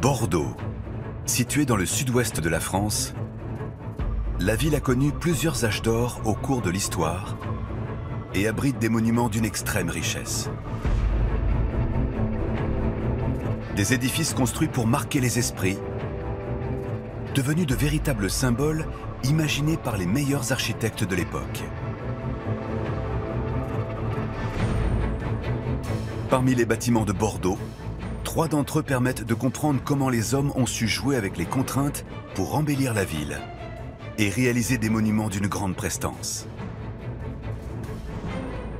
Bordeaux, située dans le sud-ouest de la France, la ville a connu plusieurs âges d'or au cours de l'histoire et abrite des monuments d'une extrême richesse. Des édifices construits pour marquer les esprits, devenus de véritables symboles imaginés par les meilleurs architectes de l'époque. Parmi les bâtiments de Bordeaux, 3 d'entre eux permettent de comprendre comment les hommes ont su jouer avec les contraintes pour embellir la ville et réaliser des monuments d'une grande prestance.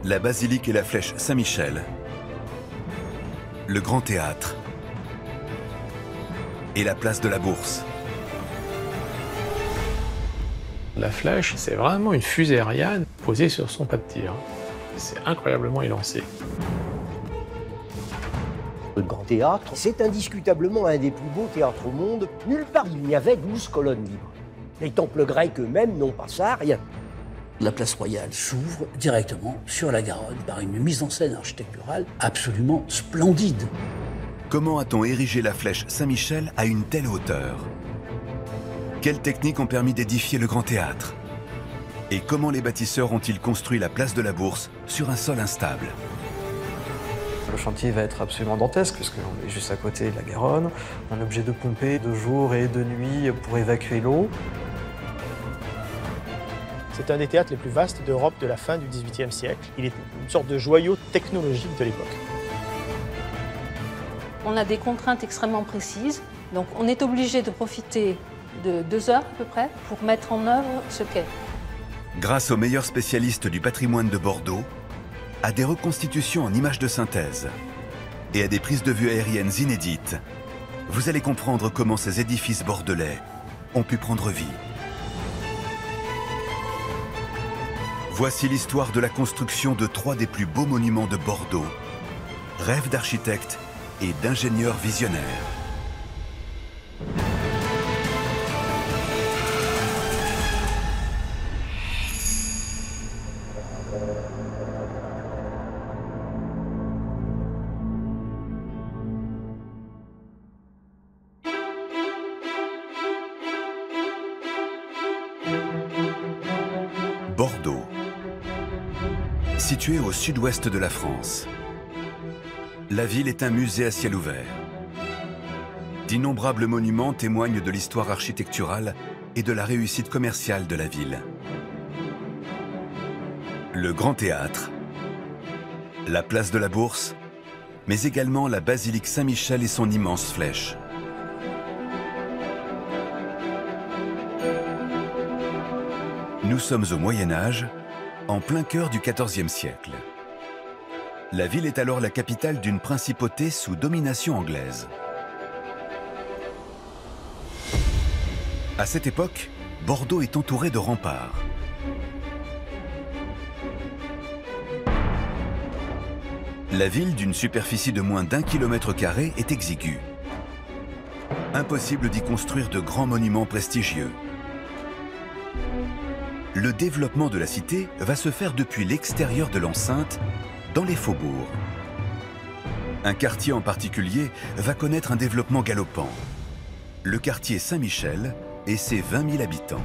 La basilique et la flèche Saint-Michel, le Grand Théâtre et la place de la Bourse. La flèche, c'est vraiment une fusée Ariane posée sur son pas de tir. C'est incroyablement élancé. Le Grand Théâtre, c'est indiscutablement un des plus beaux théâtres au monde. Nulle part il n'y avait 12 colonnes libres. Les temples grecs eux-mêmes n'ont pas ça, rien. La place royale s'ouvre directement sur la Garonne par une mise en scène architecturale absolument splendide. Comment a-t-on érigé la flèche Saint-Michel à une telle hauteur? Quelles techniques ont permis d'édifier le Grand Théâtre? Et comment les bâtisseurs ont-ils construit la place de la Bourse sur un sol instable? Le chantier va être absolument dantesque, parce qu'on est juste à côté de la Garonne. On est obligé de pomper de jour et de nuit pour évacuer l'eau. C'est un des théâtres les plus vastes d'Europe de la fin du XVIIIe siècle. Il est une sorte de joyau technologique de l'époque. On a des contraintes extrêmement précises, donc on est obligé de profiter de 2 heures à peu près pour mettre en œuvre ce quai. Grâce aux meilleurs spécialistes du patrimoine de Bordeaux, à des reconstitutions en images de synthèse et à des prises de vue aériennes inédites, vous allez comprendre comment ces édifices bordelais ont pu prendre vie. Voici l'histoire de la construction de 3 des plus beaux monuments de Bordeaux, rêve d'architectes et d'ingénieurs visionnaires. Bordeaux, située au sud-ouest de la France. La ville est un musée à ciel ouvert. D'innombrables monuments témoignent de l'histoire architecturale et de la réussite commerciale de la ville. Le Grand Théâtre, la place de la Bourse, mais également la basilique Saint-Michel et son immense flèche. Nous sommes au Moyen-Âge, en plein cœur du XIVe siècle. La ville est alors la capitale d'une principauté sous domination anglaise. À cette époque, Bordeaux est entouré de remparts. La ville, d'une superficie de moins d'1 km², est exiguë. Impossible d'y construire de grands monuments prestigieux. Le développement de la cité va se faire depuis l'extérieur de l'enceinte, dans les faubourgs. Un quartier en particulier va connaître un développement galopant. Le quartier Saint-Michel et ses 20 000 habitants.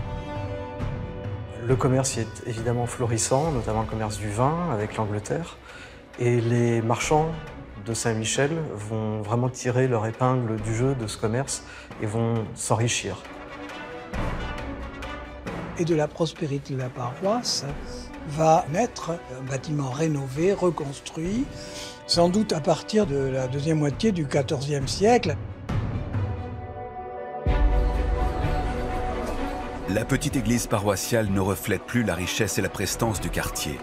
Le commerce y est évidemment florissant, notamment le commerce du vin avec l'Angleterre. Et les marchands de Saint-Michel vont vraiment tirer leur épingle du jeu de ce commerce et vont s'enrichir. Et de la prospérité de la paroisse va naître un bâtiment rénové, reconstruit, sans doute à partir de la deuxième moitié du XIVe siècle. La petite église paroissiale ne reflète plus la richesse et la prestance du quartier.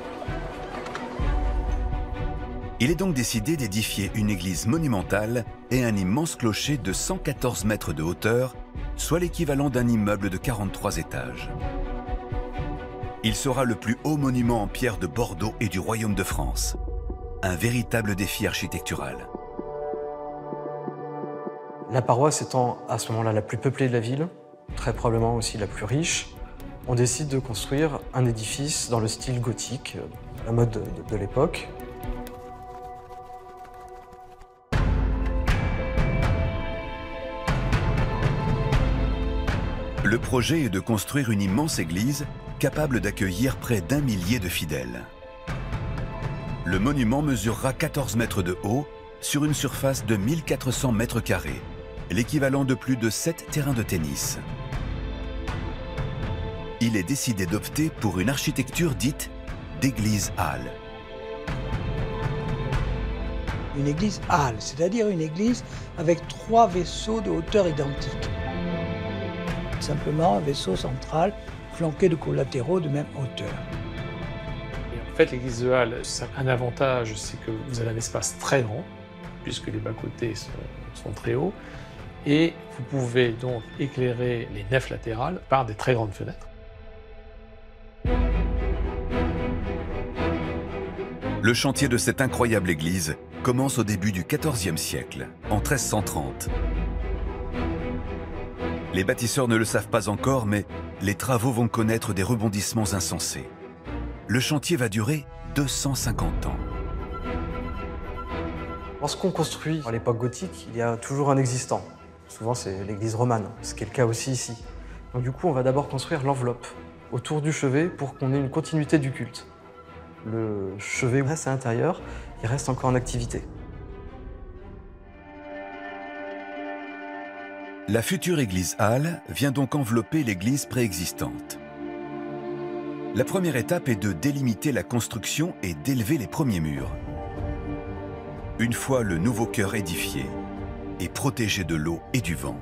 Il est donc décidé d'édifier une église monumentale et un immense clocher de 114 mètres de hauteur, soit l'équivalent d'un immeuble de 43 étages. Il sera le plus haut monument en pierre de Bordeaux et du Royaume de France. Un véritable défi architectural. La paroisse étant à ce moment-là la plus peuplée de la ville, très probablement aussi la plus riche, on décide de construire un édifice dans le style gothique, à la mode de l'époque. Le projet est de construire une immense église capable d'accueillir près d'1 millier de fidèles. Le monument mesurera 14 mètres de haut sur une surface de 1400 mètres carrés, l'équivalent de plus de 7 terrains de tennis. Il est décidé d'opter pour une architecture dite d'église-halle. Une église halle, c'est-à-dire une église avec 3 vaisseaux de hauteur identique. Simplement un vaisseau central flanqué de collatéraux de même hauteur. Et en fait, l'église de halle, ça a un avantage, c'est que vous avez un espace très grand, puisque les bas-côtés sont très hauts, et vous pouvez donc éclairer les nefs latérales par des très grandes fenêtres. Le chantier de cette incroyable église commence au début du XIVe siècle, en 1330. Les bâtisseurs ne le savent pas encore, mais les travaux vont connaître des rebondissements insensés. Le chantier va durer 250 ans. Lorsqu'on construit à l'époque gothique, il y a toujours un existant. Souvent, c'est l'église romane, ce qui est le cas aussi ici. Donc du coup, on va d'abord construire l'enveloppe autour du chevet pour qu'on ait une continuité du culte. Le chevet reste à l'intérieur, il reste encore en activité. La future église-halle vient donc envelopper l'église préexistante. La première étape est de délimiter la construction et d'élever les premiers murs. Une fois le nouveau chœur édifié et protégé de l'eau et du vent,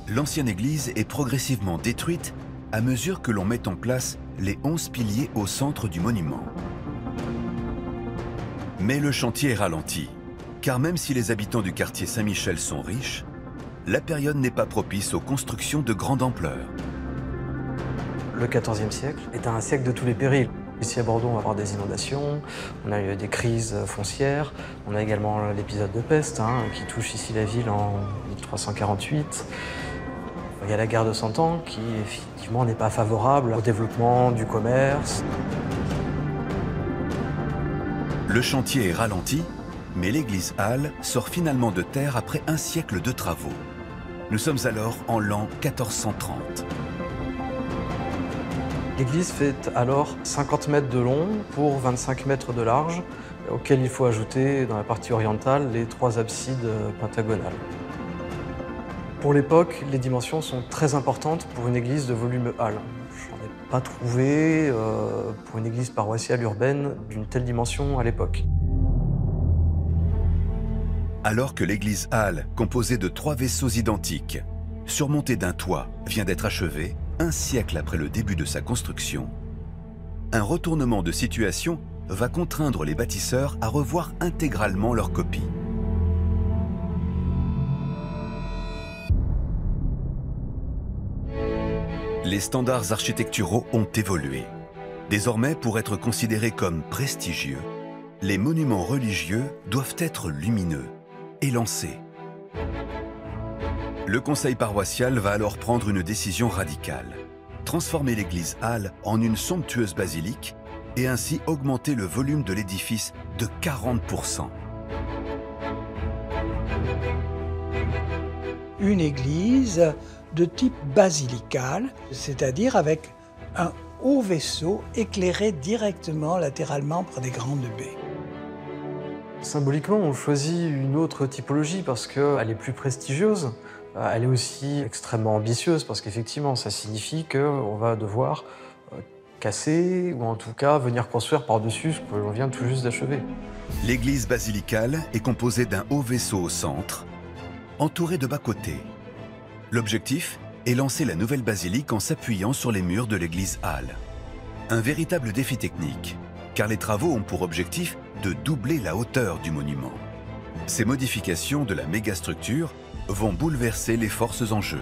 l'ancienne église est progressivement détruite à mesure que l'on met en place les 11 piliers au centre du monument. Mais le chantier est ralenti, car même si les habitants du quartier Saint-Michel sont riches, la période n'est pas propice aux constructions de grande ampleur. Le XIVe siècle est un siècle de tous les périls. Ici à Bordeaux, on va avoir des inondations, on a eu des crises foncières, on a également l'épisode de peste qui touche ici la ville en 1348. Il y a la guerre de 100 ans qui, effectivement, n'est pas favorable au développement du commerce. Le chantier est ralenti, mais l'église-halle sort finalement de terre après un siècle de travaux. Nous sommes alors en l'an 1430. L'église fait alors 50 mètres de long pour 25 mètres de large, auquel il faut ajouter, dans la partie orientale, les 3 absides pentagonales. Pour l'époque, les dimensions sont très importantes pour une église de volume halle. Je n'en ai pas trouvé pour une église paroissiale urbaine d'une telle dimension à l'époque. Alors que l'église-halle, composée de 3 vaisseaux identiques, surmontée d'un toit, vient d'être achevée, un siècle après le début de sa construction, un retournement de situation va contraindre les bâtisseurs à revoir intégralement leur copie. Les standards architecturaux ont évolué. Désormais, pour être considérés comme prestigieux, les monuments religieux doivent être lumineux, élancés. Le conseil paroissial va alors prendre une décision radicale. Transformer l'église-halle en une somptueuse basilique et ainsi augmenter le volume de l'édifice de 40%. Une église de type basilical, c'est-à-dire avec un haut vaisseau éclairé directement latéralement par des grandes baies. Symboliquement, on choisit une autre typologie parce qu'elle est plus prestigieuse. Elle est aussi extrêmement ambitieuse parce qu'effectivement, ça signifie qu'on va devoir casser ou en tout cas venir construire par-dessus ce que l'on vient tout juste d'achever. L'église basilicale est composée d'un haut vaisseau au centre, entouré de bas-côtés. L'objectif est lancer la nouvelle basilique en s'appuyant sur les murs de l'église-halle. Un véritable défi technique, car les travaux ont pour objectif de doubler la hauteur du monument. Ces modifications de la mégastructure vont bouleverser les forces en jeu.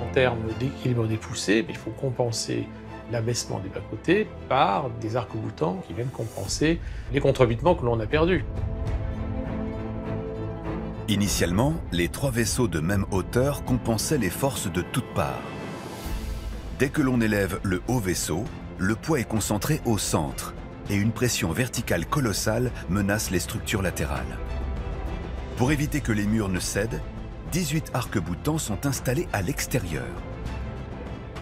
En termes d'équilibre des poussées, il faut compenser l'abaissement des bas-côtés par des arcs-boutants qui viennent compenser les contrebutements que l'on a perdus. Initialement, les 3 vaisseaux de même hauteur compensaient les forces de toutes parts. Dès que l'on élève le haut vaisseau, le poids est concentré au centre et une pression verticale colossale menace les structures latérales. Pour éviter que les murs ne cèdent, 18 arcs-boutants sont installés à l'extérieur.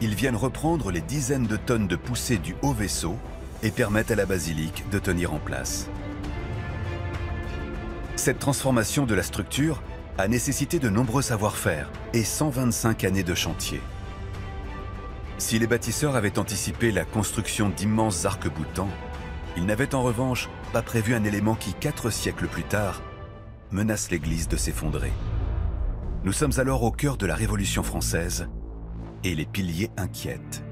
Ils viennent reprendre les dizaines de tonnes de poussée du haut vaisseau et permettent à la basilique de tenir en place. Cette transformation de la structure a nécessité de nombreux savoir-faire et 125 années de chantier. Si les bâtisseurs avaient anticipé la construction d'immenses arcs-boutants, ils n'avaient en revanche pas prévu un élément qui, 4 siècles plus tard, menace l'église de s'effondrer. Nous sommes alors au cœur de la Révolution française et les piliers inquiètent.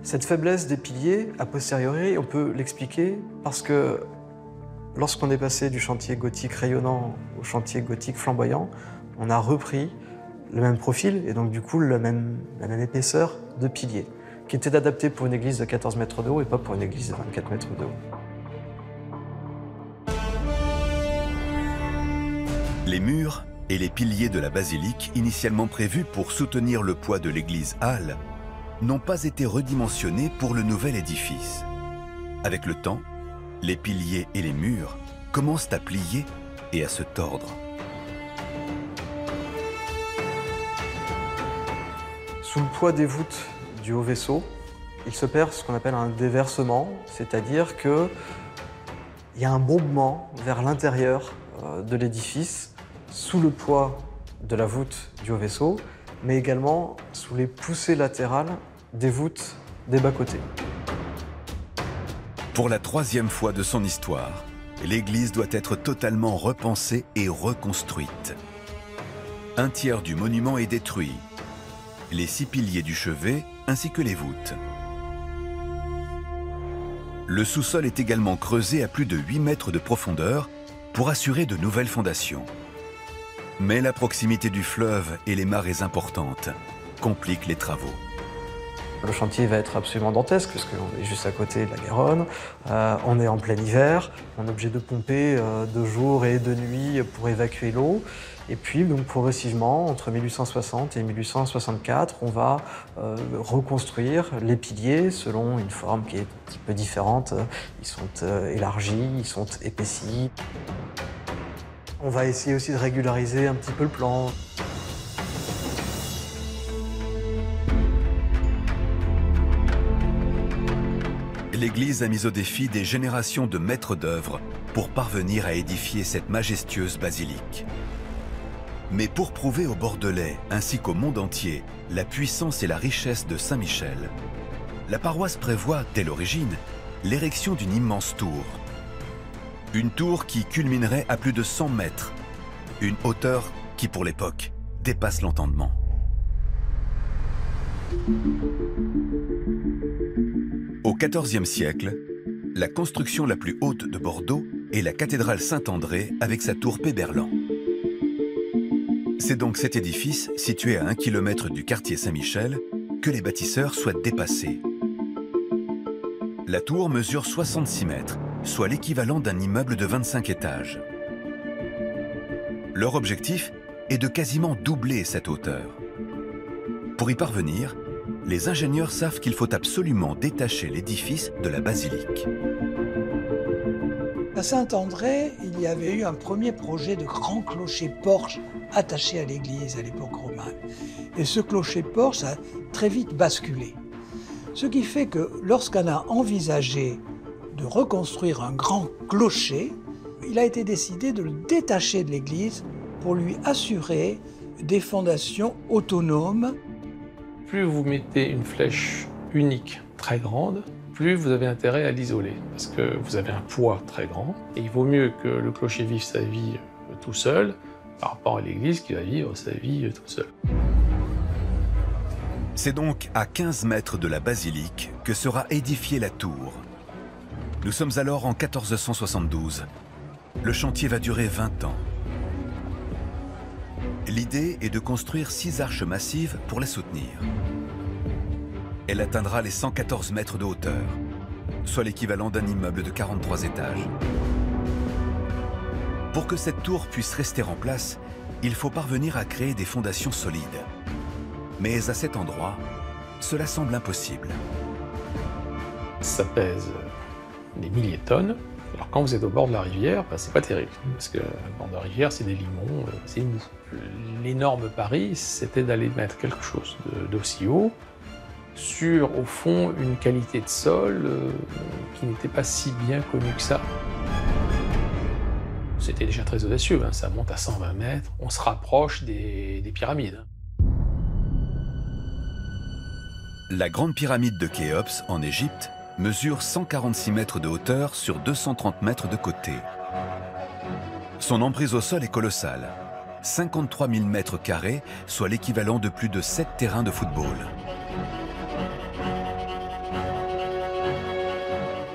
Cette faiblesse des piliers, a posteriori, on peut l'expliquer parce que lorsqu'on est passé du chantier gothique rayonnant au chantier gothique flamboyant, on a repris le même profil et donc du coup la même épaisseur de piliers, qui était adapté pour une église de 14 mètres de haut et pas pour une église de 24 mètres de haut. Les murs et les piliers de la basilique, initialement prévus pour soutenir le poids de l'église Halle, n'ont pas été redimensionnés pour le nouvel édifice. Avec le temps, les piliers et les murs commencent à plier et à se tordre. Sous le poids des voûtes du haut vaisseau, il se perd ce qu'on appelle un déversement, c'est-à-dire qu'il y a un bombement vers l'intérieur de l'édifice sous le poids de la voûte du haut vaisseau, mais également sous les poussées latérales des voûtes des bas-côtés. Pour la 3e fois de son histoire, l'église doit être totalement repensée et reconstruite. Un tiers du monument est détruit, les 6 piliers du chevet ainsi que les voûtes. Le sous-sol est également creusé à plus de 8 mètres de profondeur pour assurer de nouvelles fondations. Mais la proximité du fleuve et les marées importantes compliquent les travaux. Le chantier va être absolument dantesque puisqu'on est juste à côté de la Garonne, on est en plein hiver, on est obligé de pomper de jour et de nuit pour évacuer l'eau. Et puis donc progressivement, entre 1860 et 1864, on va reconstruire les piliers selon une forme qui est un petit peu différente. Ils sont élargis, ils sont épaissis. On va essayer aussi de régulariser un petit peu le plan. L'Église a mis au défi des générations de maîtres d'œuvre pour parvenir à édifier cette majestueuse basilique. Mais pour prouver aux Bordelais ainsi qu'au monde entier la puissance et la richesse de Saint-Michel, la paroisse prévoit, dès l'origine, l'érection d'une immense tour. Une tour qui culminerait à plus de 100 mètres, une hauteur qui, pour l'époque, dépasse l'entendement. Au XIVe siècle, la construction la plus haute de Bordeaux est la cathédrale Saint-André avec sa tour Péberlan. C'est donc cet édifice, situé à 1 km du quartier Saint-Michel, que les bâtisseurs souhaitent dépasser. La tour mesure 66 mètres, soit l'équivalent d'un immeuble de 25 étages. Leur objectif est de quasiment doubler cette hauteur. Pour y parvenir, les ingénieurs savent qu'il faut absolument détacher l'édifice de la basilique. À Saint-André, il y avait eu un premier projet de grand clocher-porche attaché à l'église à l'époque romane. Et ce clocher-porche a très vite basculé. Ce qui fait que lorsqu'on a envisagé de reconstruire un grand clocher, il a été décidé de le détacher de l'église pour lui assurer des fondations autonomes. Plus vous mettez une flèche unique très grande, plus vous avez intérêt à l'isoler, parce que vous avez un poids très grand, et il vaut mieux que le clocher vive sa vie tout seul, par rapport à l'église qui va vivre sa vie tout seul. C'est donc à 15 mètres de la basilique que sera édifiée la tour. Nous sommes alors en 1472. Le chantier va durer 20 ans. L'idée est de construire 6 arches massives pour les soutenir. Elle atteindra les 114 mètres de hauteur, soit l'équivalent d'un immeuble de 43 étages. Pour que cette tour puisse rester en place, il faut parvenir à créer des fondations solides. Mais à cet endroit, cela semble impossible. Ça pèse des milliers de tonnes, Alors quand vous êtes au bord de la rivière, c'est pas terrible, parce que le bord de la rivière, c'est des limons, c'est mou. L'énorme pari, c'était d'aller mettre quelque chose d'aussi haut sur, au fond, une qualité de sol qui n'était pas si bien connue que ça. C'était déjà très audacieux, hein, ça monte à 120 mètres, on se rapproche des pyramides. La grande pyramide de Khéops, en Égypte, mesure 146 mètres de hauteur sur 230 mètres de côté. Son emprise au sol est colossale, 53 000 mètres carrés, soit l'équivalent de plus de 7 terrains de football.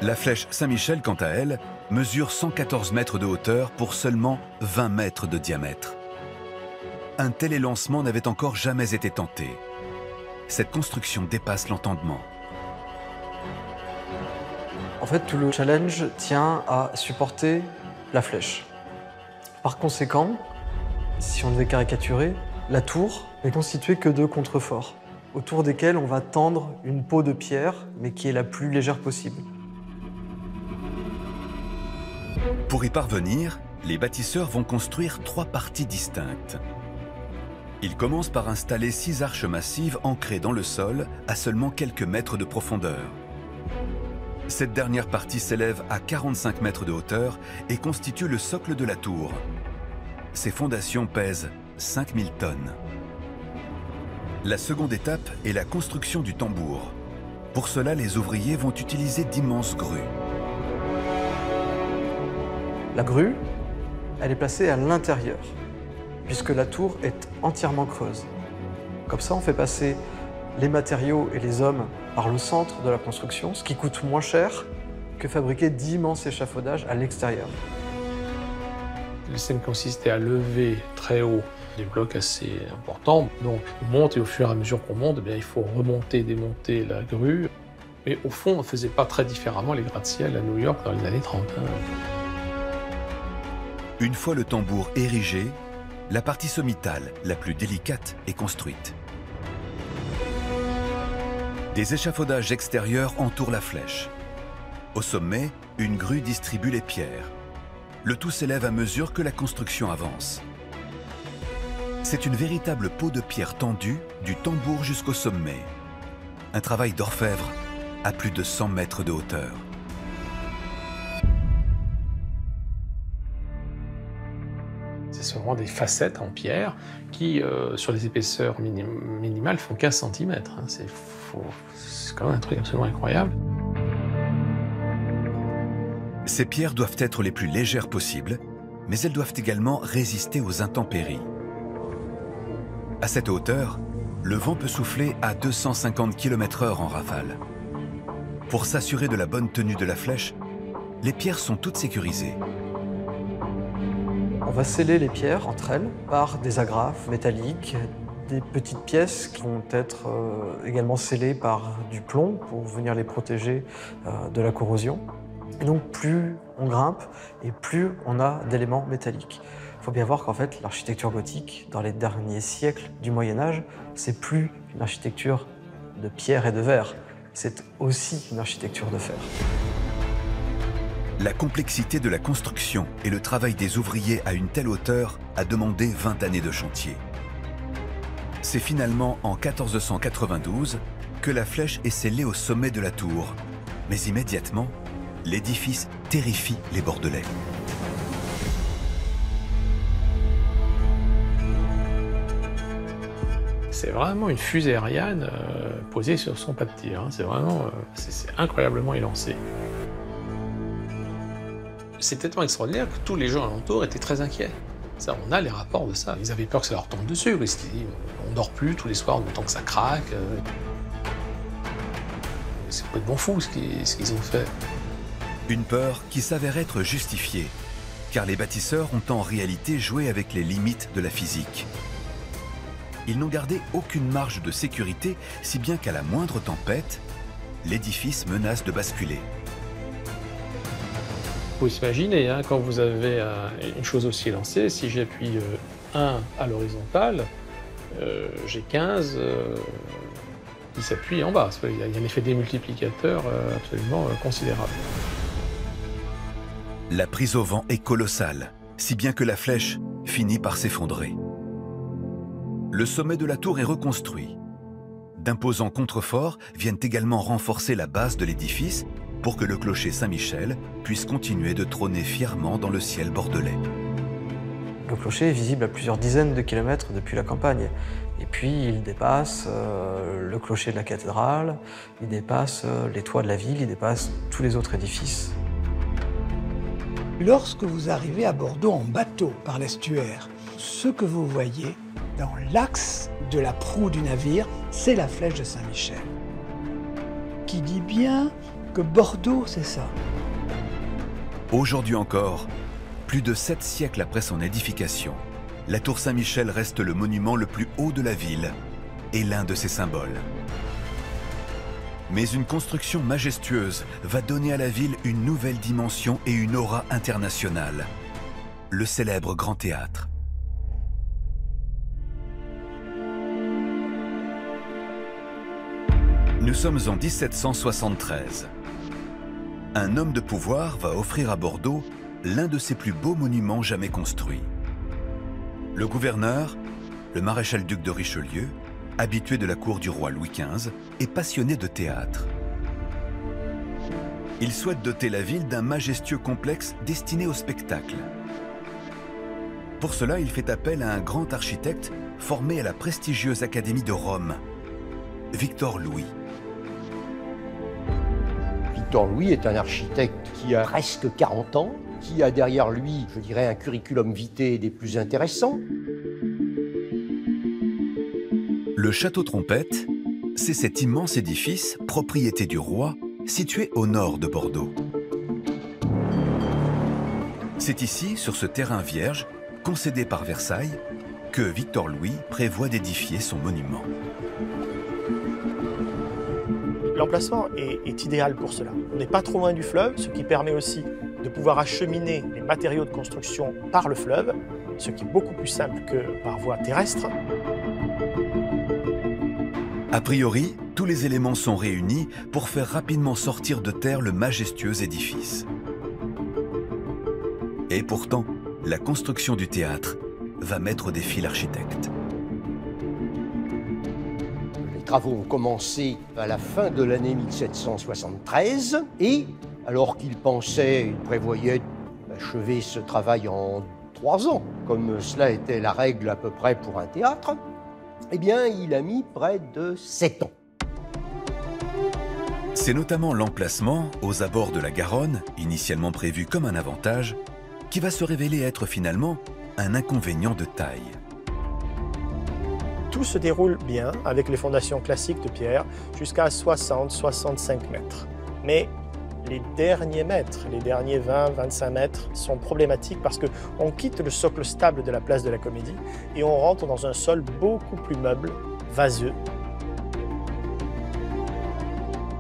La flèche Saint-Michel, quant à elle, mesure 114 mètres de hauteur pour seulement 20 mètres de diamètre. Un tel élancement n'avait encore jamais été tenté. Cette construction dépasse l'entendement. En fait, tout le challenge tient à supporter la flèche. Par conséquent, si on devait caricaturer, la tour n'est constituée que de contreforts, autour desquels on va tendre une peau de pierre, mais qui est la plus légère possible. Pour y parvenir, les bâtisseurs vont construire 3 parties distinctes. Ils commencent par installer 6 arches massives ancrées dans le sol à seulement quelques mètres de profondeur. Cette dernière partie s'élève à 45 mètres de hauteur et constitue le socle de la tour. Ses fondations pèsent 5000 tonnes. La seconde étape est la construction du tambour. Pour cela, les ouvriers vont utiliser d'immenses grues. La grue, elle est placée à l'intérieur, puisque la tour est entièrement creuse. Comme ça, on fait passer les matériaux et les hommes par le centre de la construction, ce qui coûte moins cher que fabriquer d'immenses échafaudages à l'extérieur. Le système consistait à lever très haut des blocs assez importants. Donc on monte et au fur et à mesure qu'on monte, il faut remonter, démonter la grue. Mais au fond, on ne faisait pas très différemment les gratte-ciel à New York dans les années 30. Une fois le tambour érigé, la partie sommitale, la plus délicate, est construite. Des échafaudages extérieurs entourent la flèche. Au sommet, une grue distribue les pierres. Le tout s'élève à mesure que la construction avance. C'est une véritable peau de pierre tendue du tambour jusqu'au sommet. Un travail d'orfèvre à plus de 100 mètres de hauteur. C'est vraiment des facettes en pierre qui, sur les épaisseurs minimales, font 15 cm. C'est quand même un truc absolument incroyable. Ces pierres doivent être les plus légères possibles, mais elles doivent également résister aux intempéries. À cette hauteur, le vent peut souffler à 250 km/h en rafale. Pour s'assurer de la bonne tenue de la flèche, les pierres sont toutes sécurisées. On va sceller les pierres entre elles par des agrafes métalliques, des petites pièces qui vont être également scellées par du plomb pour venir les protéger de la corrosion. Et donc plus on grimpe et plus on a d'éléments métalliques. Il faut bien voir qu'en fait l'architecture gothique, dans les derniers siècles du Moyen-Âge, c'est plus une architecture de pierre et de verre, c'est aussi une architecture de fer. La complexité de la construction et le travail des ouvriers à une telle hauteur a demandé 20 années de chantier. C'est finalement en 1492 que la flèche est scellée au sommet de la tour. Mais immédiatement, l'édifice terrifie les Bordelais. C'est vraiment une fusée Ariane posée sur son pas de tir. C'est vraiment c'est incroyablement élancé. C'est tellement extraordinaire que tous les gens alentours étaient très inquiets. Ça, on a les rapports de ça. Ils avaient peur que ça leur tombe dessus. Ils se disaient, on dort plus tous les soirs en tant que ça craque. C'est complètement fou ce qu'ils ont fait. Une peur qui s'avère être justifiée, car les bâtisseurs ont en réalité joué avec les limites de la physique. Ils n'ont gardé aucune marge de sécurité, si bien qu'à la moindre tempête, l'édifice menace de basculer. Il faut s'imaginer, quand vous avez une chose aussi élancée, si j'appuie 1 à l'horizontale, j'ai 15 qui s'appuient en bas. Il y a un effet démultiplicateur absolument considérable. La prise au vent est colossale, si bien que la flèche finit par s'effondrer. Le sommet de la tour est reconstruit. D'imposants contreforts viennent également renforcer la base de l'édifice pour que le clocher Saint-Michel puisse continuer de trôner fièrement dans le ciel bordelais. Le clocher est visible à plusieurs dizaines de kilomètres depuis la campagne. Et puis il dépasse le clocher de la cathédrale, il dépasse les toits de la ville, il dépasse tous les autres édifices. Lorsque vous arrivez à Bordeaux en bateau par l'estuaire, ce que vous voyez dans l'axe de la proue du navire, c'est la flèche de Saint-Michel, qui dit bien que Bordeaux, c'est ça. Aujourd'hui encore, plus de 7 siècles après son édification, la tour Saint-Michel reste le monument le plus haut de la ville et l'un de ses symboles. Mais une construction majestueuse va donner à la ville une nouvelle dimension et une aura internationale. Le célèbre Grand Théâtre. Nous sommes en 1773. Un homme de pouvoir va offrir à Bordeaux l'un de ses plus beaux monuments jamais construits. Le gouverneur, le maréchal-duc de Richelieu, habitué de la cour du roi Louis XV, est passionné de théâtre. Il souhaite doter la ville d'un majestueux complexe destiné au spectacle. Pour cela, il fait appel à un grand architecte formé à la prestigieuse Académie de Rome, Victor Louis. Victor Louis est un architecte qui a presque 40 ans, qui a derrière lui, je dirais, un curriculum vitae des plus intéressants. Le château Trompette, c'est cet immense édifice, propriété du roi, situé au nord de Bordeaux. C'est ici, sur ce terrain vierge, concédé par Versailles, que Victor Louis prévoit d'édifier son monument. L'emplacement est idéal pour cela. On n'est pas trop loin du fleuve, ce qui permet aussi de pouvoir acheminer les matériaux de construction par le fleuve, ce qui est beaucoup plus simple que par voie terrestre. A priori, tous les éléments sont réunis pour faire rapidement sortir de terre le majestueux édifice. Et pourtant, la construction du théâtre va mettre au défi l'architecte. Les travaux ont commencé à la fin de l'année 1773 et, alors qu'il pensait, il prévoyait d'achever ce travail en 3 ans, comme cela était la règle à peu près pour un théâtre, eh bien, il a mis près de 7 ans. C'est notamment l'emplacement, aux abords de la Garonne, initialement prévu comme un avantage, qui va se révéler être finalement un inconvénient de taille. Tout se déroule bien avec les fondations classiques de pierre jusqu'à 60-65 mètres. Mais les derniers mètres, les derniers 20-25 mètres sont problématiques parce qu'on quitte le socle stable de la place de la Comédie et on rentre dans un sol beaucoup plus meuble, vaseux.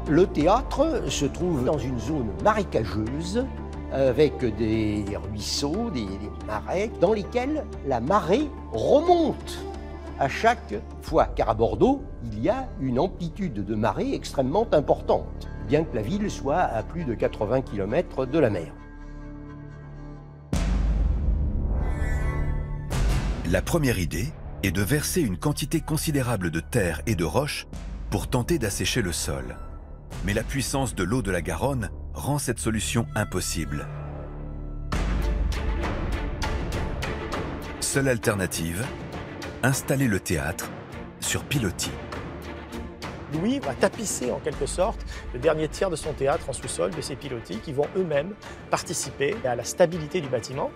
Le théâtre se trouve dans une zone marécageuse avec des ruisseaux, des marais, dans lesquels la marée remonte à chaque fois. Car à Bordeaux, il y a une amplitude de marée extrêmement importante, bien que la ville soit à plus de 80 km de la mer. La première idée est de verser une quantité considérable de terre et de roches pour tenter d'assécher le sol. Mais la puissance de l'eau de la Garonne rend cette solution impossible. Seule alternative, installer le théâtre sur pilotis. Louis va tapisser en quelque sorte le dernier tiers de son théâtre en sous-sol de ces pilotis qui vont eux-mêmes participer à la stabilité du bâtiment,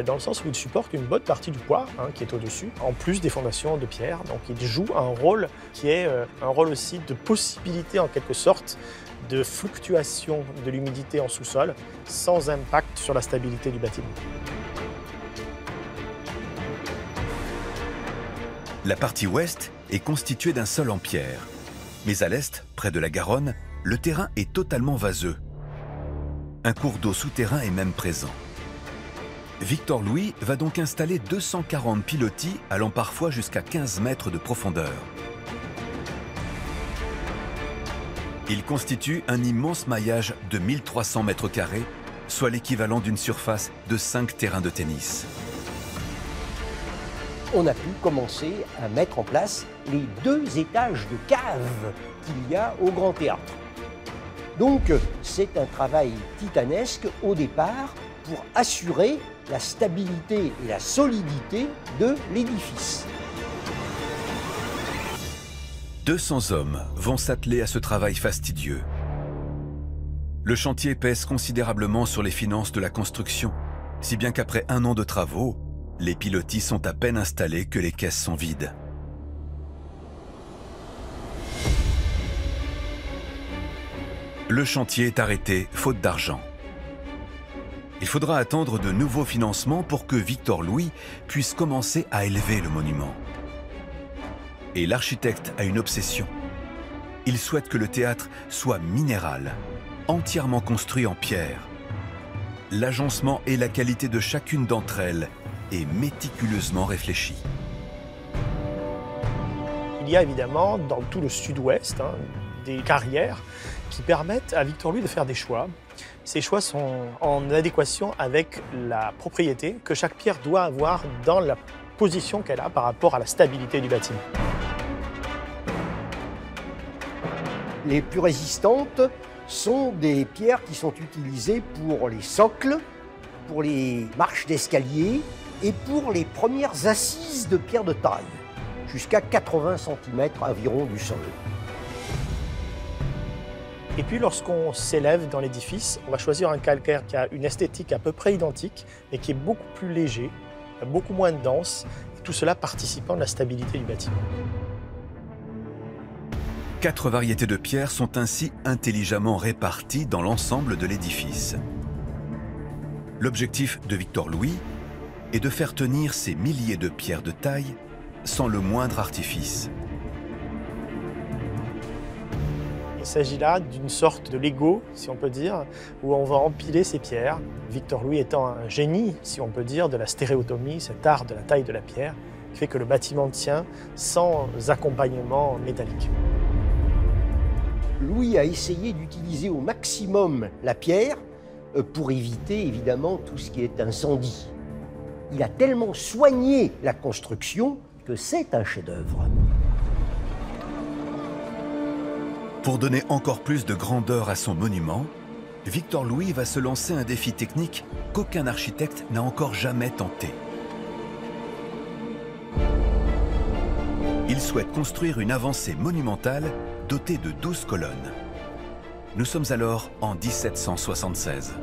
dans le sens où il supporte une bonne partie du poids qui est au-dessus, en plus des fondations de pierre. Donc il joue un rôle qui est un rôle aussi de possibilité en quelque sorte de fluctuation de l'humidité en sous-sol sans impact sur la stabilité du bâtiment. La partie ouest est constituée d'un sol en pierre. Mais à l'est, près de la Garonne, le terrain est totalement vaseux. Un cours d'eau souterrain est même présent. Victor Louis va donc installer 240 pilotis allant parfois jusqu'à 15 mètres de profondeur. Il constitue un immense maillage de 1300 mètres carrés soit l'équivalent d'une surface de 5 terrains de tennis. On a pu commencer à mettre en place les 2 étages de cave qu'il y a au Grand Théâtre. Donc c'est un travail titanesque au départ pour assurer la stabilité et la solidité de l'édifice. 200 hommes vont s'atteler à ce travail fastidieux. Le chantier pèse considérablement sur les finances de la construction, si bien qu'après 1 an de travaux, les pilotis sont à peine installés que les caisses sont vides. Le chantier est arrêté faute d'argent. Il faudra attendre de nouveaux financements pour que Victor Louis puisse commencer à élever le monument. Et l'architecte a une obsession. Il souhaite que le théâtre soit minéral, entièrement construit en pierre. L'agencement et la qualité de chacune d'entre elles est méticuleusement réfléchi. Il y a évidemment dans tout le sud-ouest des carrières qui permettent à Victor Louis de faire des choix. Ces choix sont en adéquation avec la propriété que chaque pierre doit avoir dans la position qu'elle a par rapport à la stabilité du bâtiment. Les plus résistantes sont des pierres qui sont utilisées pour les socles, pour les marches d'escalier et pour les premières assises de pierre de taille, jusqu'à 80 cm environ du sol. Et puis lorsqu'on s'élève dans l'édifice, on va choisir un calcaire qui a une esthétique à peu près identique, mais qui est beaucoup plus léger, beaucoup moins dense, et tout cela participant de la stabilité du bâtiment. 4 variétés de pierres sont ainsi intelligemment réparties dans l'ensemble de l'édifice. L'objectif de Victor Louis est de faire tenir ces milliers de pierres de taille sans le moindre artifice. Il s'agit là d'une sorte de Lego, si on peut dire, où on va empiler ces pierres. Victor Louis étant un génie, si on peut dire, de la stéréotomie, cet art de la taille de la pierre, qui fait que le bâtiment tient sans accompagnement métallique. Louis a essayé d'utiliser au maximum la pierre pour éviter évidemment tout ce qui est incendie. Il a tellement soigné la construction que c'est un chef-d'œuvre. Pour donner encore plus de grandeur à son monument, Victor Louis va se lancer un défi technique qu'aucun architecte n'a encore jamais tenté. Il souhaite construire une avancée monumentale dotée de 12 colonnes. Nous sommes alors en 1776.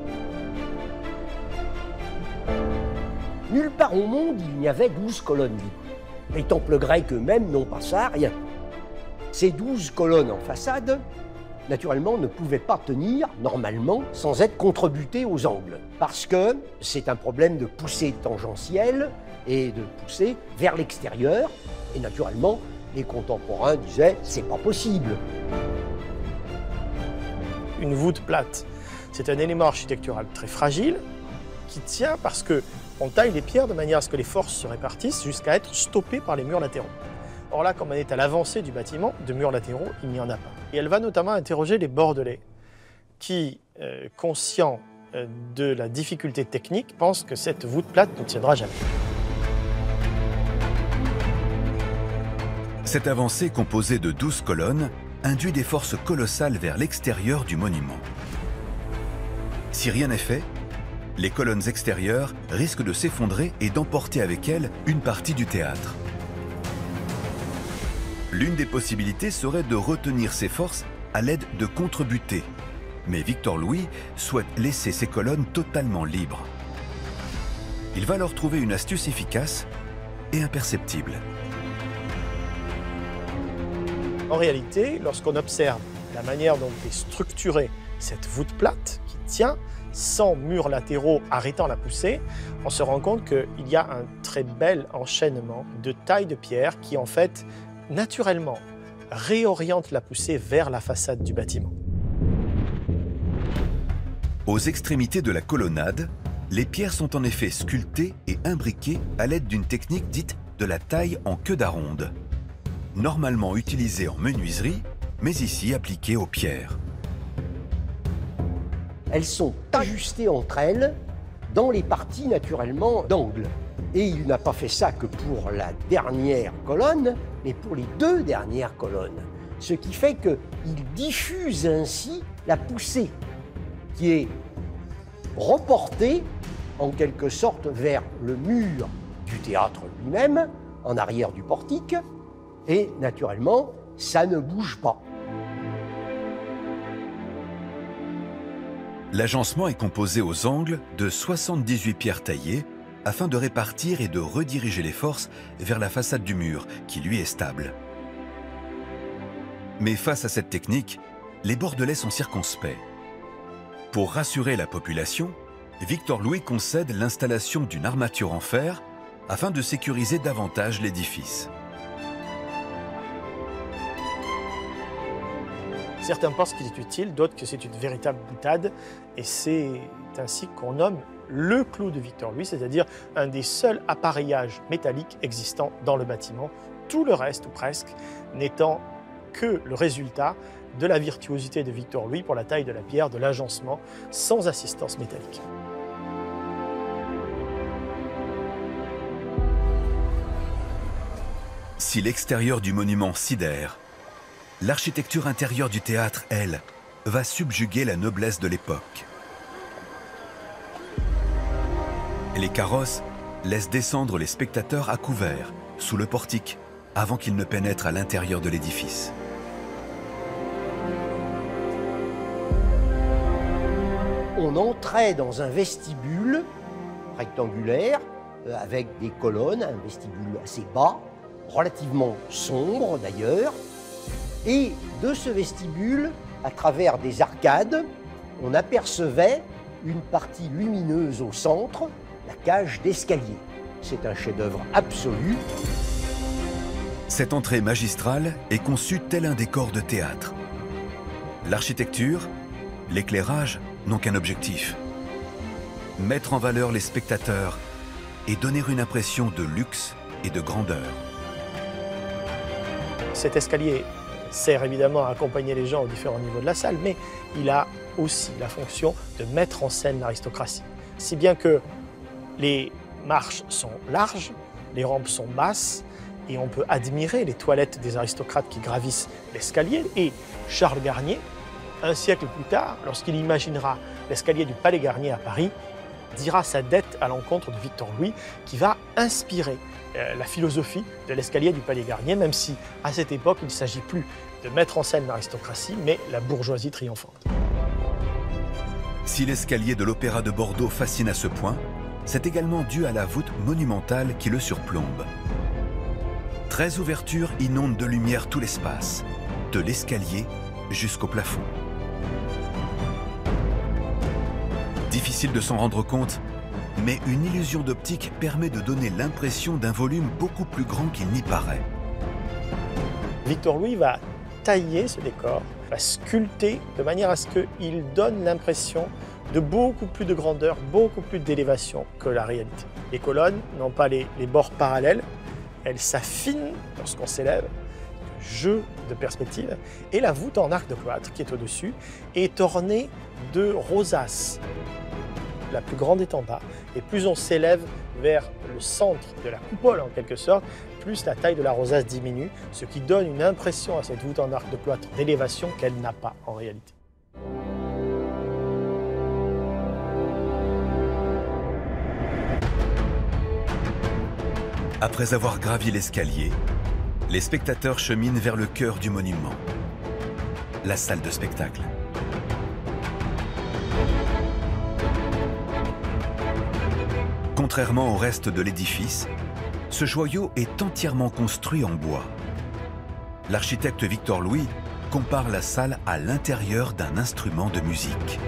Nulle part au monde, il n'y avait 12 colonnes libres. Les temples grecs eux-mêmes n'ont pas ça, rien. Ces 12 colonnes en façade, naturellement, ne pouvaient pas tenir, normalement, sans être contrebutées aux angles. Parce que c'est un problème de poussée tangentielle et de poussée vers l'extérieur. Et naturellement, les contemporains disaient « c'est pas possible ». Une voûte plate, c'est un élément architectural très fragile qui tient parce qu'on taille les pierres de manière à ce que les forces se répartissent jusqu'à être stoppées par les murs latéraux. Or là, comme on est à l'avancée du bâtiment, de murs latéraux, il n'y en a pas. Et elle va notamment interroger les Bordelais qui, conscients de la difficulté technique, pensent que cette voûte plate ne tiendra jamais. Cette avancée composée de 12 colonnes induit des forces colossales vers l'extérieur du monument. Si rien n'est fait, les colonnes extérieures risquent de s'effondrer et d'emporter avec elles une partie du théâtre. L'une des possibilités serait de retenir ces forces à l'aide de contre-butées, mais Victor Louis souhaite laisser ces colonnes totalement libres. Il va leur trouver une astuce efficace et imperceptible. En réalité, lorsqu'on observe la manière dont est structurée cette voûte plate qui tient sans murs latéraux arrêtant la poussée, on se rend compte qu'il y a un très bel enchaînement de tailles de pierre qui, en fait, naturellement, réoriente la poussée vers la façade du bâtiment. Aux extrémités de la colonnade, les pierres sont en effet sculptées et imbriquées à l'aide d'une technique dite de la taille en queue d'aronde, normalement utilisée en menuiserie, mais ici appliquée aux pierres. elles sont ajustées entre elles dans les parties naturellement d'angle. Et il n'a pas fait ça que pour la dernière colonne, mais pour les deux dernières colonnes. Ce qui fait qu'il diffuse ainsi la poussée qui est reportée en quelque sorte vers le mur du théâtre lui-même, en arrière du portique, et naturellement, ça ne bouge pas. L'agencement est composé aux angles de 78 pierres taillées afin de répartir et de rediriger les forces vers la façade du mur, qui lui est stable. Mais face à cette technique, les Bordelais sont circonspects. Pour rassurer la population, Victor Louis concède l'installation d'une armature en fer afin de sécuriser davantage l'édifice. Certains pensent qu'il est utile, d'autres que c'est une véritable boutade. Et c'est ainsi qu'on nomme le clou de Victor Louis, c'est-à-dire un des seuls appareillages métalliques existants dans le bâtiment. Tout le reste, ou presque, n'étant que le résultat de la virtuosité de Victor Louis pour la taille de la pierre, de l'agencement, sans assistance métallique. Si l'extérieur du monument sidère, l'architecture intérieure du théâtre, elle, va subjuguer la noblesse de l'époque. Les carrosses laissent descendre les spectateurs à couvert, sous le portique, avant qu'ils ne pénètrent à l'intérieur de l'édifice. On entrait dans un vestibule rectangulaire, avec des colonnes, un vestibule assez bas, relativement sombre d'ailleurs. Et de ce vestibule, à travers des arcades, on apercevait une partie lumineuse au centre, la cage d'escalier. C'est un chef-d'œuvre absolu. Cette entrée magistrale est conçue tel un décor de théâtre. L'architecture, l'éclairage n'ont qu'un objectif: mettre en valeur les spectateurs et donner une impression de luxe et de grandeur. Cet escalier sert évidemment à accompagner les gens aux différents niveaux de la salle, mais il a aussi la fonction de mettre en scène l'aristocratie. Si bien que les marches sont larges, les rampes sont basses, et on peut admirer les toilettes des aristocrates qui gravissent l'escalier. Et Charles Garnier, un siècle plus tard, lorsqu'il imaginera l'escalier du Palais Garnier à Paris, dira sa dette à l'encontre de Victor Louis, qui va inspirer la philosophie de l'escalier du Palais Garnier, même si à cette époque il ne s'agit plus de mettre en scène l'aristocratie, mais la bourgeoisie triomphante. Si l'escalier de l'Opéra de Bordeaux fascine à ce point, c'est également dû à la voûte monumentale qui le surplombe. 13 ouvertures inondent de lumière tout l'espace, de l'escalier jusqu'au plafond. Difficile de s'en rendre compte, mais une illusion d'optique permet de donner l'impression d'un volume beaucoup plus grand qu'il n'y paraît. Victor Louis va tailler ce décor, va sculpter de manière à ce qu'il donne l'impression de beaucoup plus de grandeur, beaucoup plus d'élévation que la réalité. Les colonnes n'ont pas les bords parallèles, elles s'affinent lorsqu'on s'élève, jeu de perspective, et la voûte en arc de cloître qui est au-dessus est ornée de rosaces. La plus grande est en bas, et plus on s'élève vers le centre de la coupole en quelque sorte, plus la taille de la rosace diminue, ce qui donne une impression à cette voûte en arc de cloître d'élévation qu'elle n'a pas en réalité. Après avoir gravi l'escalier, les spectateurs cheminent vers le cœur du monument, la salle de spectacle. Contrairement au reste de l'édifice, ce joyau est entièrement construit en bois. L'architecte Victor Louis compare la salle à l'intérieur d'un instrument de musique.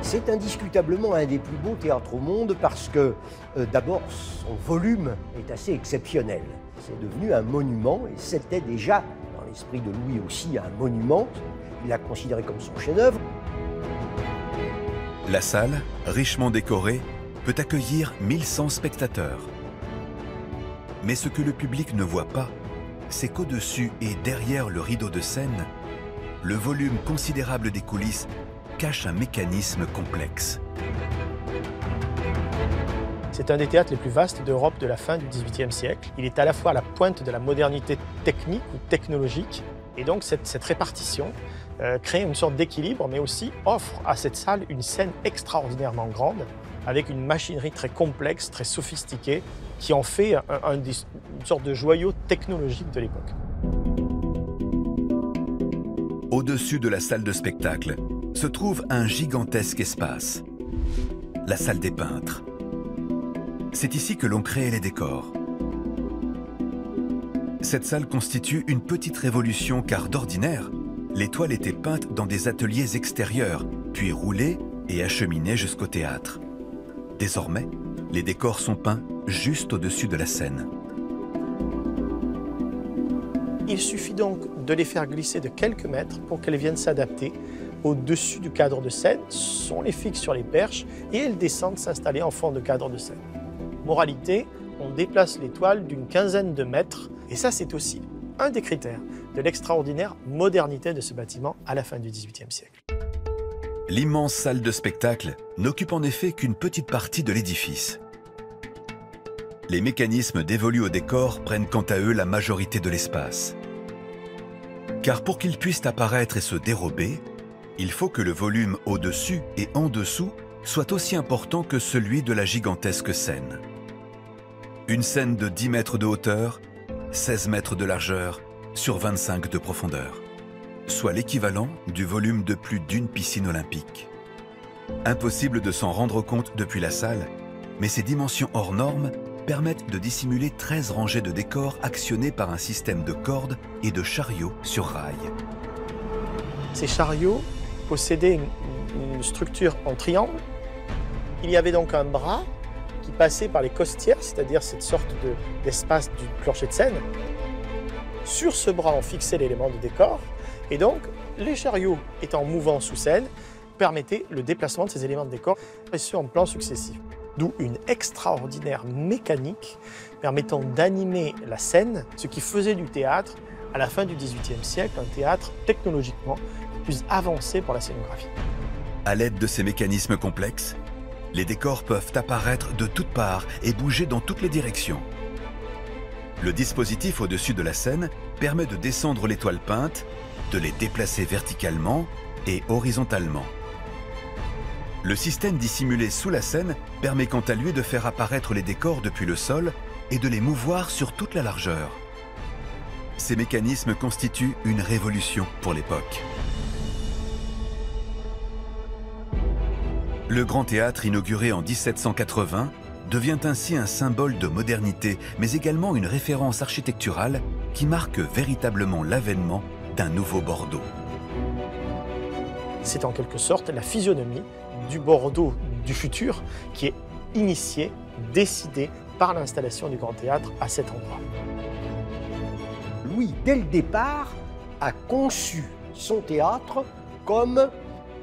C'est indiscutablement un des plus beaux théâtres au monde parce que, d'abord, son volume est assez exceptionnel. C'est devenu un monument et c'était déjà, dans l'esprit de Louis aussi, un monument. Il l'a considéré comme son chef-d'œuvre. La salle, richement décorée, peut accueillir 1100 spectateurs. Mais ce que le public ne voit pas, c'est qu'au-dessus et derrière le rideau de scène, le volume considérable des coulisses cache un mécanisme complexe. C'est un des théâtres les plus vastes d'Europe de la fin du XVIIIe siècle. Il est à la fois à la pointe de la modernité technique ou technologique, et donc cette répartition crée une sorte d'équilibre, mais aussi offre à cette salle une scène extraordinairement grande, avec une machinerie très complexe, très sophistiquée, qui en fait une sorte de joyau technologique de l'époque. Au-dessus de la salle de spectacle se trouve un gigantesque espace, la salle des peintres. C'est ici que l'on crée les décors. Cette salle constitue une petite révolution car d'ordinaire, les toiles étaient peintes dans des ateliers extérieurs, puis roulées et acheminées jusqu'au théâtre. Désormais, les décors sont peints juste au-dessus de la scène. Il suffit donc de les faire glisser de quelques mètres pour qu'elles viennent s'adapter au-dessus du cadre de scène. On les fixe sur les perches et elles descendent s'installer en fond de cadre de scène. Moralité, on déplace les toiles d'une quinzaine de mètres et ça c'est aussi un des critères de l'extraordinaire modernité de ce bâtiment à la fin du XVIIIe siècle. L'immense salle de spectacle n'occupe en effet qu'une petite partie de l'édifice. Les mécanismes dévolus au décor prennent quant à eux la majorité de l'espace. Car pour qu'ils puissent apparaître et se dérober, il faut que le volume au-dessus et en dessous soit aussi important que celui de la gigantesque scène. Une scène de 10 mètres de hauteur, 16 mètres de largeur, sur 25 de profondeur, soit l'équivalent du volume de plus d'une piscine olympique. Impossible de s'en rendre compte depuis la salle, mais ces dimensions hors normes permettent de dissimuler 13 rangées de décors actionnés par un système de cordes et de chariots sur rails. Ces chariots possédaient une structure en triangle. Il y avait donc un bras qui passait par les costières, c'est-à-dire cette sorte d'espace du plancher de scène. Sur ce bras, on fixait l'élément de décor, et donc les chariots étant mouvants sous scène permettaient le déplacement de ces éléments de décor, et ce en plans successifs. D'où une extraordinaire mécanique permettant d'animer la scène, ce qui faisait du théâtre, à la fin du XVIIIe siècle, un théâtre technologiquement plus avancé pour la scénographie. À l'aide de ces mécanismes complexes, les décors peuvent apparaître de toutes parts et bouger dans toutes les directions. Le dispositif au-dessus de la scène permet de descendre les toiles peintes, de les déplacer verticalement et horizontalement. Le système dissimulé sous la scène permet quant à lui de faire apparaître les décors depuis le sol et de les mouvoir sur toute la largeur. Ces mécanismes constituent une révolution pour l'époque. Le Grand Théâtre, inauguré en 1780, devient ainsi un symbole de modernité, mais également une référence architecturale qui marque véritablement l'avènement d'un nouveau Bordeaux. C'est en quelque sorte la physionomie du Bordeaux du futur qui est initiée, décidée par l'installation du Grand Théâtre à cet endroit. Louis, dès le départ, a conçu son théâtre comme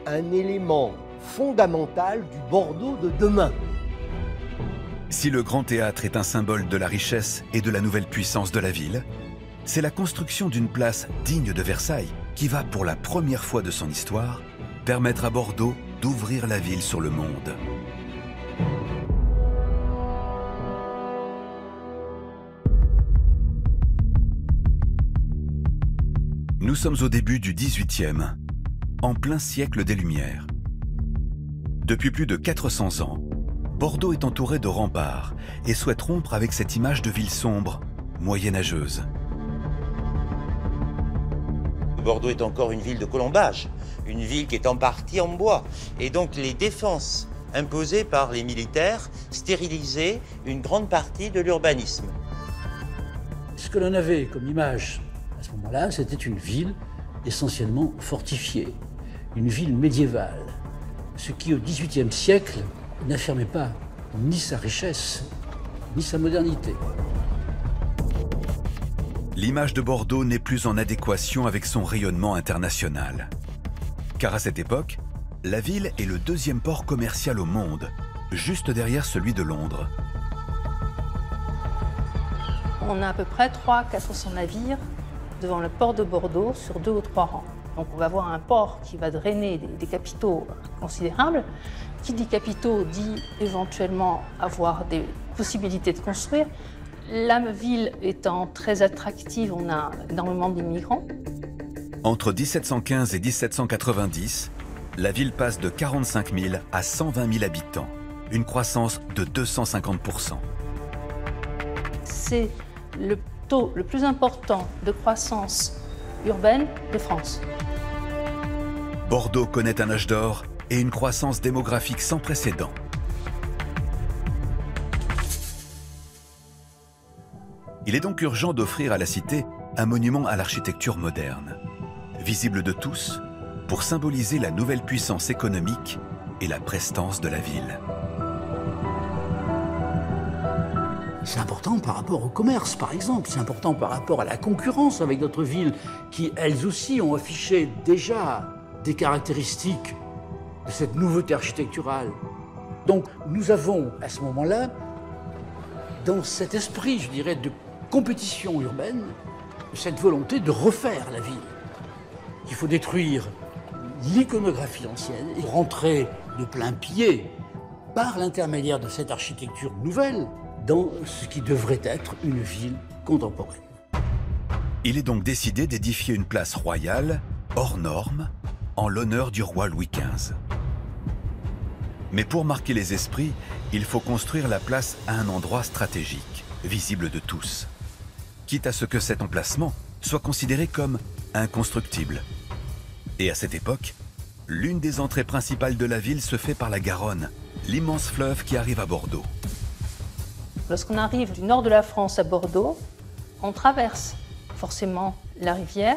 un élément fondamental du Bordeaux de demain. Si le Grand Théâtre est un symbole de la richesse et de la nouvelle puissance de la ville, c'est la construction d'une place digne de Versailles qui va, pour la première fois de son histoire, permettre à Bordeaux d'ouvrir la ville sur le monde. Nous sommes au début du XVIIIe, en plein siècle des Lumières. Depuis plus de 400 ans, Bordeaux est entouré de remparts et souhaite rompre avec cette image de ville sombre, moyenâgeuse. Bordeaux est encore une ville de colombage, une ville qui est en partie en bois. Et donc les défenses imposées par les militaires stérilisaient une grande partie de l'urbanisme. Ce que l'on avait comme image à ce moment-là, c'était une ville essentiellement fortifiée, une ville médiévale, ce qui au XVIIIe siècle n'affirmait pas ni sa richesse, ni sa modernité. L'image de Bordeaux n'est plus en adéquation avec son rayonnement international. Car à cette époque, la ville est le deuxième port commercial au monde, juste derrière celui de Londres. On a à peu près 300-400 navires devant le port de Bordeaux sur 2 ou 3 rangs. Donc on va avoir un port qui va drainer des capitaux considérables. Qui dit capitaux dit éventuellement avoir des possibilités de construire. La ville étant très attractive, on a énormément d'immigrants. Entre 1715 et 1790, la ville passe de 45 000 à 120 000 habitants, une croissance de 250%. C'est le taux le plus important de croissance urbaine de France. Bordeaux connaît un âge d'or et une croissance démographique sans précédent. Il est donc urgent d'offrir à la cité un monument à l'architecture moderne, visible de tous, pour symboliser la nouvelle puissance économique et la prestance de la ville. C'est important par rapport au commerce, par exemple. C'est important par rapport à la concurrence avec d'autres villes qui, elles aussi, ont affiché déjà des caractéristiques de cette nouveauté architecturale. Donc, nous avons, à ce moment-là, dans cet esprit, je dirais, de compétition urbaine, cette volonté de refaire la ville. Il faut détruire l'iconographie ancienne et rentrer de plein pied, par l'intermédiaire de cette architecture nouvelle, dans ce qui devrait être une ville contemporaine. Il est donc décidé d'édifier une place royale, hors norme, en l'honneur du roi Louis XV. Mais pour marquer les esprits, il faut construire la place à un endroit stratégique, visible de tous, quitte à ce que cet emplacement soit considéré comme inconstructible. Et à cette époque, l'une des entrées principales de la ville se fait par la Garonne, l'immense fleuve qui arrive à Bordeaux. Lorsqu'on arrive du nord de la France à Bordeaux, on traverse forcément la rivière,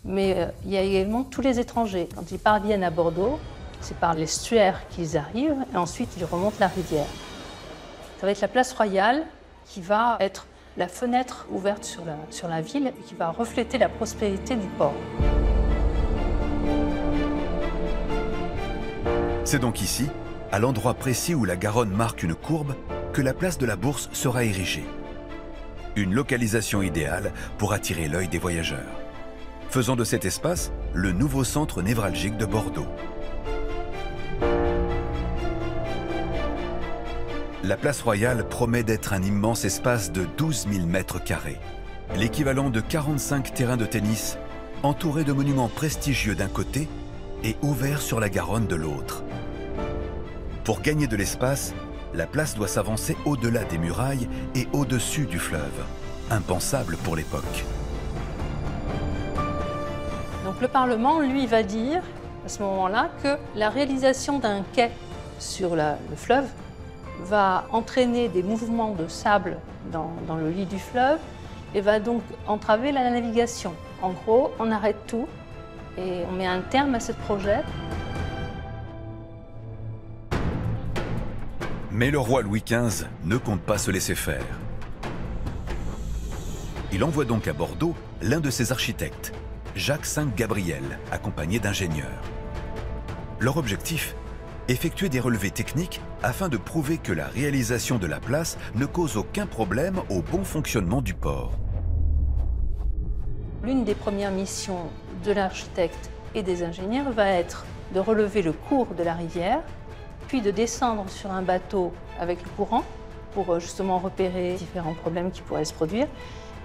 mais il y a également tous les étrangers. Quand ils parviennent à Bordeaux, c'est par l'estuaire qu'ils arrivent et ensuite ils remontent la rivière. Ça va être la place Royale qui va être la fenêtre ouverte sur la ville et qui va refléter la prospérité du port. C'est donc ici, à l'endroit précis où la Garonne marque une courbe, que la place de la Bourse sera érigée. Une localisation idéale pour attirer l'œil des voyageurs, faisant de cet espace le nouveau centre névralgique de Bordeaux. La place Royale promet d'être un immense espace de 12 000 mètres carrés, l'équivalent de 45 terrains de tennis, entouré de monuments prestigieux d'un côté et ouverts sur la Garonne de l'autre. Pour gagner de l'espace, la place doit s'avancer au-delà des murailles et au-dessus du fleuve, impensable pour l'époque. Donc le Parlement, lui, va dire à ce moment-là que la réalisation d'un quai sur le fleuve va entraîner des mouvements de sable dans le lit du fleuve et va donc entraver la navigation. En gros, on arrête tout et on met un terme à ce projet. Mais le roi Louis XV ne compte pas se laisser faire. Il envoie donc à Bordeaux l'un de ses architectes, Jacques V Gabriel, accompagné d'ingénieurs. Leur objectif, effectuer des relevés techniques afin de prouver que la réalisation de la place ne cause aucun problème au bon fonctionnement du port. L'une des premières missions de l'architecte et des ingénieurs va être de relever le cours de la rivière, puis de descendre sur un bateau avec le courant pour justement repérer différents problèmes qui pourraient se produire.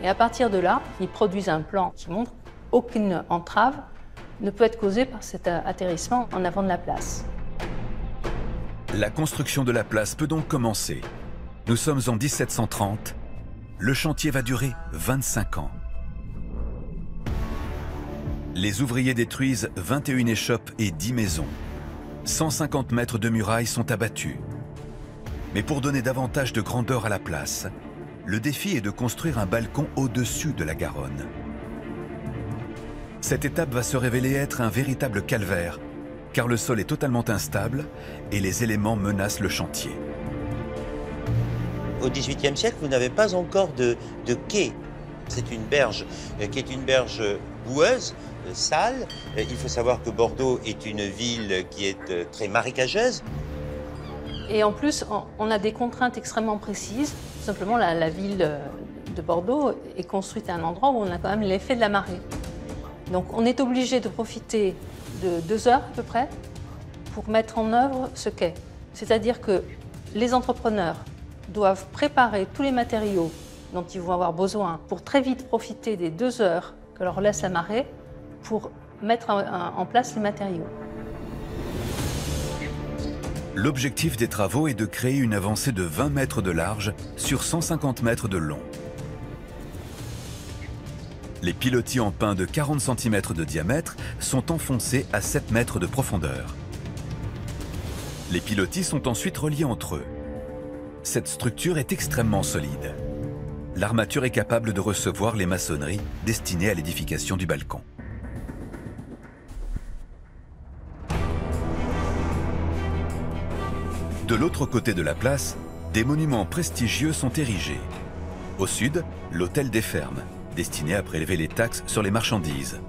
Et à partir de là, ils produisent un plan qui montre qu'aucune entrave ne peut être causée par cet atterrissement en avant de la place. La construction de la place peut donc commencer. Nous sommes en 1730. Le chantier va durer 25 ans. Les ouvriers détruisent 21 échoppes et 10 maisons. 150 mètres de murailles sont abattus. Mais pour donner davantage de grandeur à la place, le défi est de construire un balcon au-dessus de la Garonne. Cette étape va se révéler être un véritable calvaire, car le sol est totalement instable et les éléments menacent le chantier. Au XVIIIe siècle, vous n'avez pas encore de quai. C'est une berge qui est une berge boueuse, sale. Il faut savoir que Bordeaux est une ville qui est très marécageuse. Et en plus, on a des contraintes extrêmement précises. Tout simplement, la ville de Bordeaux est construite à un endroit où on a quand même l'effet de la marée. Donc on est obligé de profiter de 2 heures à peu près pour mettre en œuvre ce quai. C'est-à-dire que les entrepreneurs doivent préparer tous les matériaux dont ils vont avoir besoin pour très vite profiter des 2 heures que leur laisse la marée pour mettre en place les matériaux. L'objectif des travaux est de créer une avancée de 20 mètres de large sur 150 mètres de long. Les pilotis en pin de 40 cm de diamètre sont enfoncés à 7 mètres de profondeur. Les pilotis sont ensuite reliés entre eux. Cette structure est extrêmement solide. L'armature est capable de recevoir les maçonneries destinées à l'édification du balcon. De l'autre côté de la place, des monuments prestigieux sont érigés. Au sud, l'hôtel des Fermes, destiné à prélever les taxes sur les marchandises.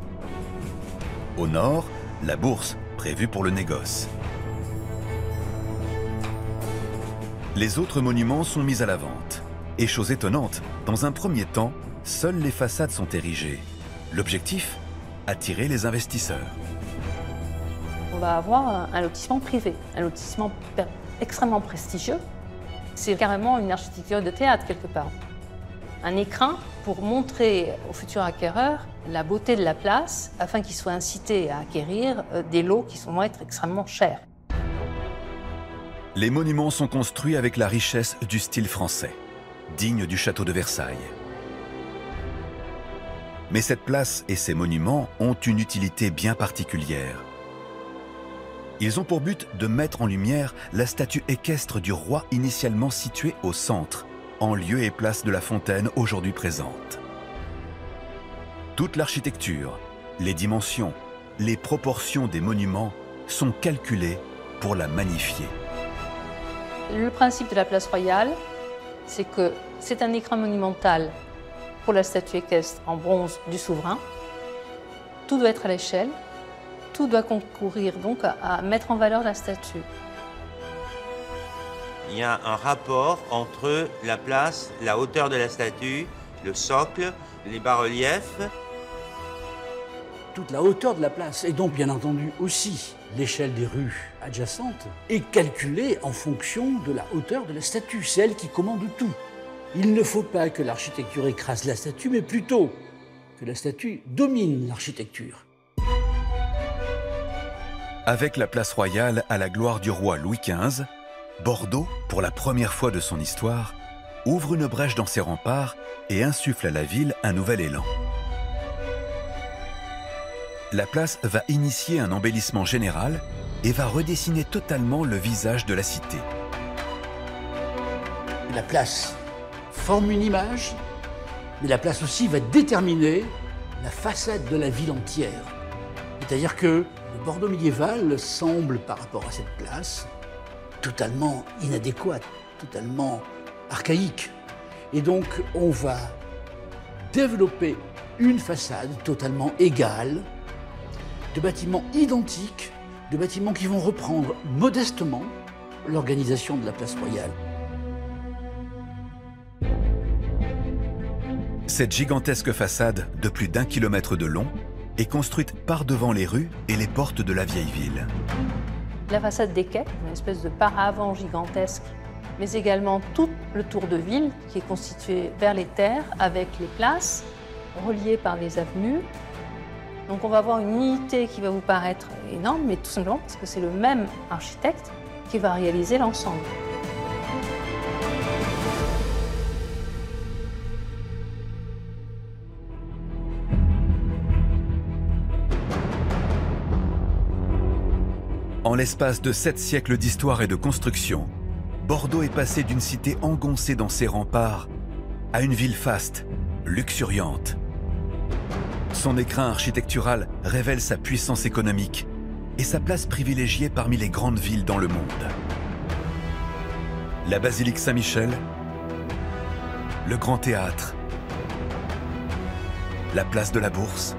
Au nord, la bourse, prévue pour le négoce. Les autres monuments sont mis à la vente. Et chose étonnante, dans un premier temps, seules les façades sont érigées. L'objectif ? Attirer les investisseurs. On va avoir un lotissement privé, un lotissement extrêmement prestigieux. C'est carrément une architecture de théâtre quelque part. Un écrin pour montrer aux futurs acquéreurs la beauté de la place afin qu'ils soient incités à acquérir des lots qui vont être extrêmement chers. Les monuments sont construits avec la richesse du style français, digne du château de Versailles. Mais cette place et ces monuments ont une utilité bien particulière. Ils ont pour but de mettre en lumière la statue équestre du roi initialement située au centre, en lieu et place de la fontaine aujourd'hui présente. Toute l'architecture, les dimensions, les proportions des monuments sont calculées pour la magnifier. Le principe de la place royale, c'est que c'est un écrin monumental pour la statue équestre en bronze du souverain. Tout doit être à l'échelle. Tout doit concourir donc à mettre en valeur la statue. Il y a un rapport entre la place, la hauteur de la statue, le socle, les bas-reliefs. Toute la hauteur de la place, et donc bien entendu aussi l'échelle des rues adjacentes, est calculée en fonction de la hauteur de la statue. C'est elle qui commande tout. Il ne faut pas que l'architecture écrase la statue, mais plutôt que la statue domine l'architecture. Avec la place royale à la gloire du roi Louis XV, Bordeaux, pour la première fois de son histoire, ouvre une brèche dans ses remparts et insuffle à la ville un nouvel élan. La place va initier un embellissement général et va redessiner totalement le visage de la cité. La place forme une image, mais la place aussi va déterminer la façade de la ville entière. C'est-à-dire que le Bordeaux médiéval semble, par rapport à cette place, totalement inadéquat, totalement archaïque. Et donc, on va développer une façade totalement égale, de bâtiments identiques, de bâtiments qui vont reprendre modestement l'organisation de la place royale. Cette gigantesque façade de plus d'1 kilomètre de long est construite par devant les rues et les portes de la vieille ville. La façade des quais, une espèce de paravent gigantesque, mais également tout le tour de ville qui est constitué vers les terres avec les places reliées par des avenues. Donc on va avoir une unité qui va vous paraître énorme, mais tout simplement parce que c'est le même architecte qui va réaliser l'ensemble. En l'espace de 7 siècles d'histoire et de construction, Bordeaux est passé d'une cité engoncée dans ses remparts à une ville faste, luxuriante. Son écrin architectural révèle sa puissance économique et sa place privilégiée parmi les grandes villes dans le monde. La basilique Saint-Michel, le Grand Théâtre, la place de la Bourse.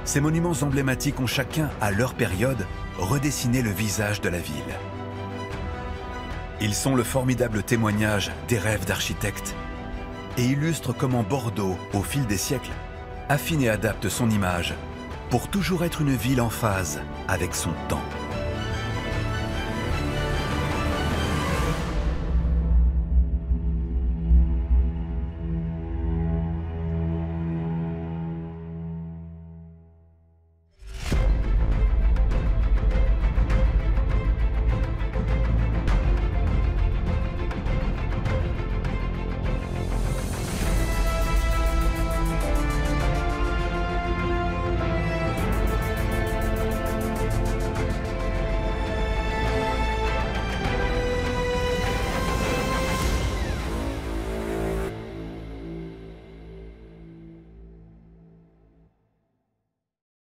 Ces monuments emblématiques ont chacun, à leur période, redessiné le visage de la ville. Ils sont le formidable témoignage des rêves d'architectes et illustrent comment Bordeaux, au fil des siècles, affine et adapte son image pour toujours être une ville en phase avec son temps.